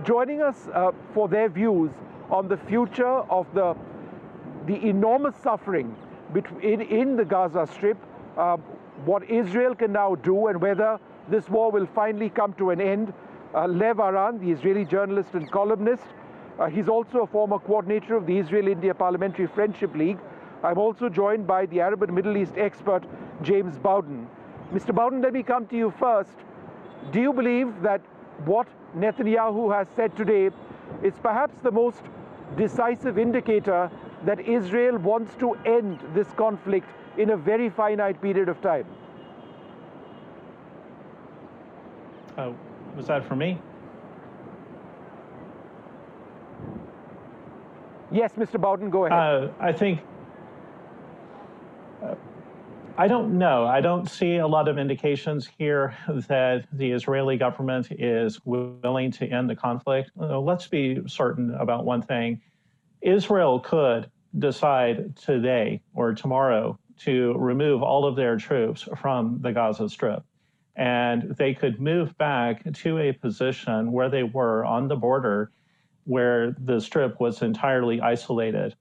joining us for their views on the future of the enormous suffering in the Gaza Strip, what Israel can now do, and whether this war will finally come to an end. Lev Aran, the Israeli journalist and columnist, he's also a former coordinator of the Israel-India Parliamentary Friendship League. I'm also joined by the Arab and Middle East expert, James Bowden. Mr. Bowden, let me come to you first. Do you believe that what Netanyahu has said today is perhaps the most decisive indicator that Israel wants to end this conflict in a very finite period of time? Was that for me? Yes, Mr. Bowden, go ahead. I think, I don't know. I don't see a lot of indications here that the Israeli government is willing to end the conflict. Let's be certain about one thing. Israel could decide today or tomorrow to remove all of their troops from the Gaza Strip. And they could move back to a position where they were on the border, where the Strip was entirely isolated.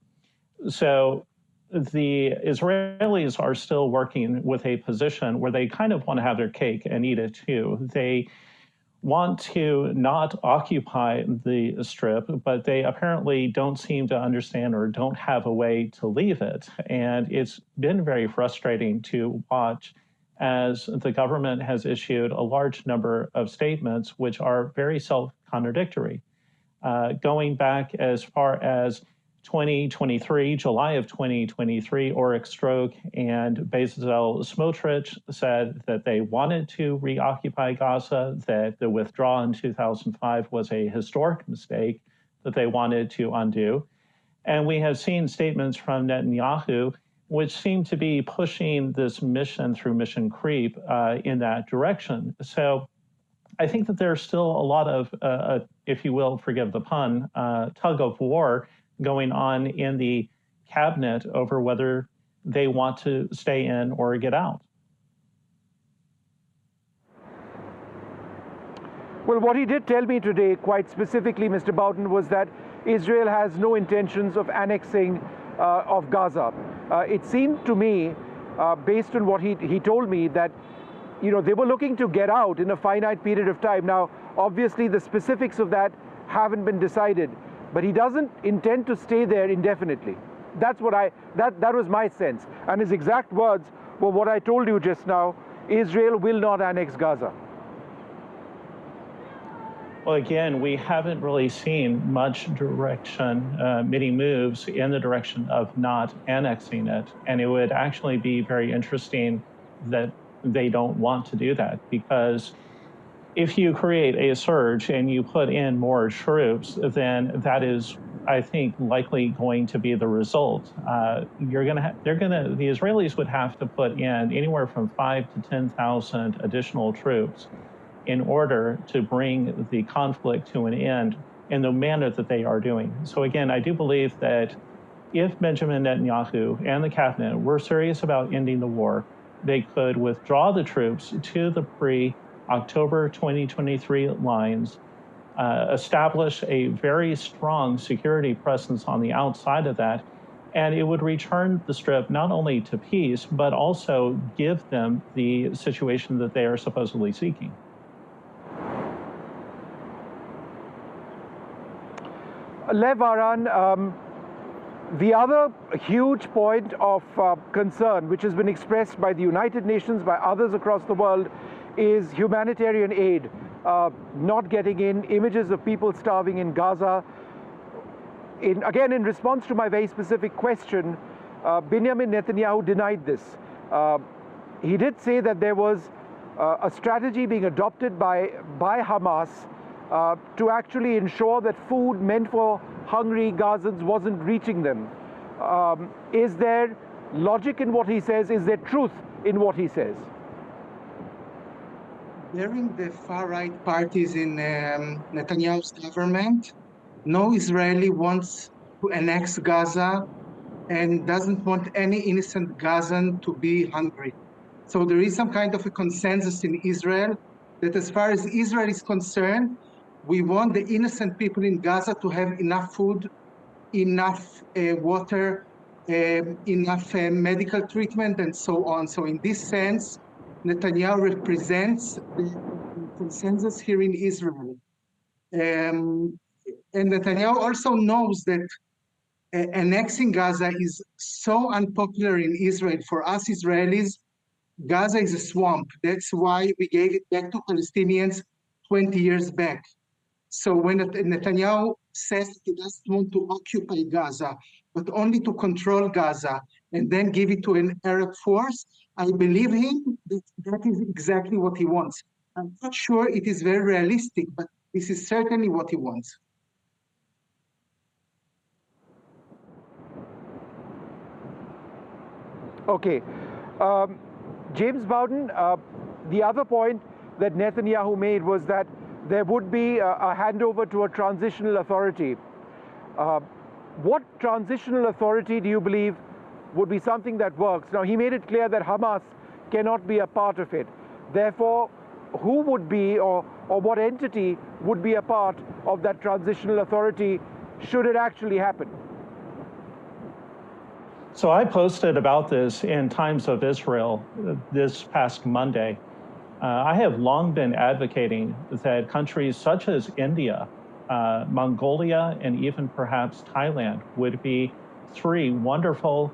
So the Israelis are still working with a position where they kind of want to have their cake and eat it too. They want to not occupy the Strip, but they apparently don't seem to understand or don't have a way to leave it. And it's been very frustrating to watch as the government has issued a large number of statements which are very self-contradictory. Going back as far as 2023, July of 2023, Oryx Stroke and Bezalel Smotrich said that they wanted to reoccupy Gaza, that the withdrawal in 2005 was a historic mistake that they wanted to undo. And we have seen statements from Netanyahu which seem to be pushing this mission through mission creep in that direction. So I think that there's still a lot of, if you will, forgive the pun, tug of war going on in the cabinet over whether they want to stay in or get out. Well, what he did tell me today, quite specifically, Mr. Bowden, was that Israel has no intentions of annexing of Gaza. It seemed to me, based on what he told me, that they were looking to get out in a finite period of time. Now, obviously, the specifics of that haven't been decided, but he doesn't intend to stay there indefinitely. That's what that was my sense. And his exact words were what I told you just now: Israel will not annex Gaza. Well, again, we haven't really seen much direction, many moves in the direction of not annexing it. And it would actually be very interesting that they don't want to do that, because if you create a surge and you put in more troops, then that is, I think, likely going to be the result. The Israelis would have to put in anywhere from 5,000 to 10,000 additional troops in order to bring the conflict to an end in the manner that they are doing. So again, I do believe that if Benjamin Netanyahu and the cabinet were serious about ending the war, they could withdraw the troops to the pre-October 2023 lines, establish a very strong security presence on the outside of that, and it would return the Strip not only to peace, but also give them the situation that they are supposedly seeking. Lev Aran, the other huge point of concern, which has been expressed by the United Nations, by others across the world, is humanitarian aid not getting in, images of people starving in Gaza. Again, in response to my very specific question, Benjamin Netanyahu denied this. He did say that there was a strategy being adopted by Hamas to actually ensure that food meant for hungry Gazans wasn't reaching them. Is there logic in what he says? Is there truth in what he says? During the far-right parties in Netanyahu's government, no Israeli wants to annex Gaza and doesn't want any innocent Gazan to be hungry. So there is some kind of a consensus in Israel that as far as Israel is concerned, We want the innocent people in Gaza to have enough food, enough water, enough medical treatment, and so on. So in this sense, Netanyahu represents the consensus here in Israel. And Netanyahu also knows that annexing Gaza is so unpopular in Israel. For us Israelis, Gaza is a swamp. That's why we gave it back to Palestinians 20 years back. So when Netanyahu says he doesn't want to occupy Gaza, but only to control Gaza and then give it to an Arab force, I believe him that that is exactly what he wants. I'm not sure it is very realistic, but this is certainly what he wants. Okay. James Bowden, the other point that Netanyahu made was that there would be a handover to a transitional authority. What transitional authority do you believe would be something that works? Now, he made it clear that Hamas cannot be a part of it. Therefore, who would be or what entity would be a part of that transitional authority should it actually happen? So I posted about this in Times of Israel this past Monday. I have long been advocating that countries such as India, Mongolia, and even perhaps Thailand would be three wonderful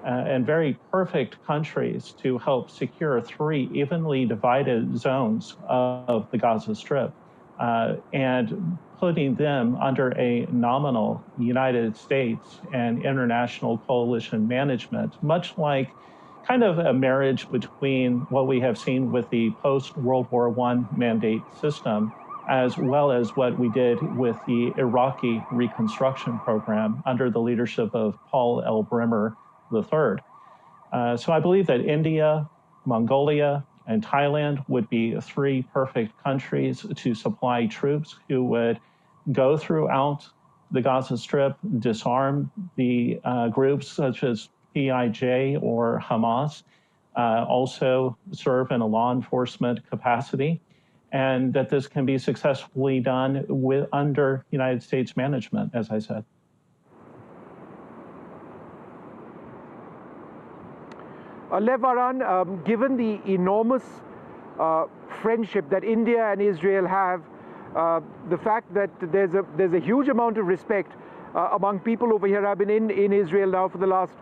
and very perfect countries to help secure three evenly divided zones of the Gaza Strip. And putting them under a nominal United States and international coalition management, much like kind of a marriage between what we have seen with the post-World War I mandate system, as well as what we did with the Iraqi reconstruction program under the leadership of Paul L. Bremer III. So I believe that India, Mongolia, and Thailand would be three perfect countries to supply troops who would go throughout the Gaza Strip, disarm the groups such as PIJ or Hamas, also serve in a law enforcement capacity, and that this can be successfully done under United States management, as I said. Lev Aran, given the enormous friendship that India and Israel have, the fact that there's a huge amount of respect among people over here. I've been in Israel now for the last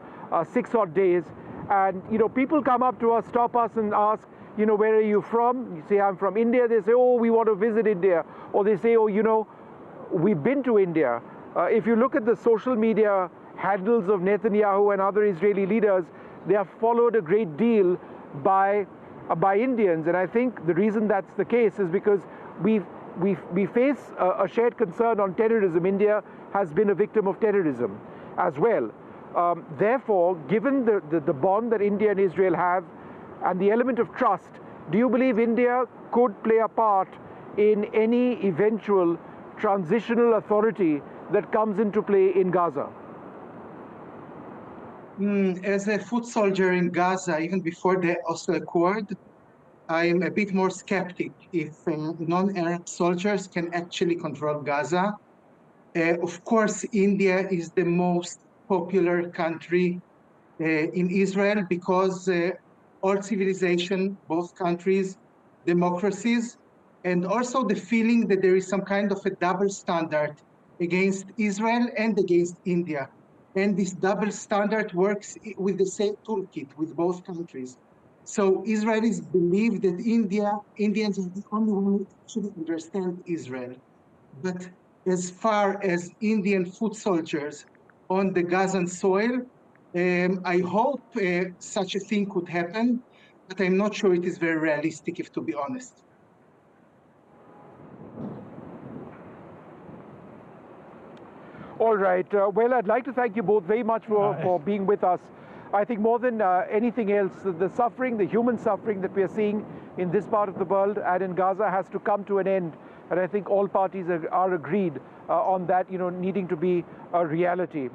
6 odd days, and people come up to us, stop us, and ask, where are you from? You say, I'm from India. They say, oh, we want to visit India, or they say, oh, we've been to India. If you look at the social media handles of Netanyahu and other Israeli leaders, they are followed a great deal by Indians, and I think the reason that's the case is because we face a shared concern on terrorism. India has been a victim of terrorism as well. Therefore, given the bond that India and Israel have and the element of trust, do you believe India could play a part in any eventual transitional authority that comes into play in Gaza? As a foot soldier in Gaza, even before the Oslo Accord, I am a bit more skeptic if non-Arab soldiers can actually control Gaza. Of course, India is the most popular country in Israel because all civilization, both countries, democracies, and also the feeling that there is some kind of a double standard against Israel and against India. And this double standard works with the same toolkit with both countries. So Israelis believe that Indians are the only one who actually understand Israel. But as far as Indian foot soldiers on the Gazan soil, I hope such a thing could happen, but I'm not sure it is very realistic, if to be honest. All right. Well, I'd like to thank you both very much for being with us. I think more than anything else, the suffering, the human suffering that we are seeing in this part of the world and in Gaza has to come to an end. And I think all parties are agreed on that, needing to be a reality.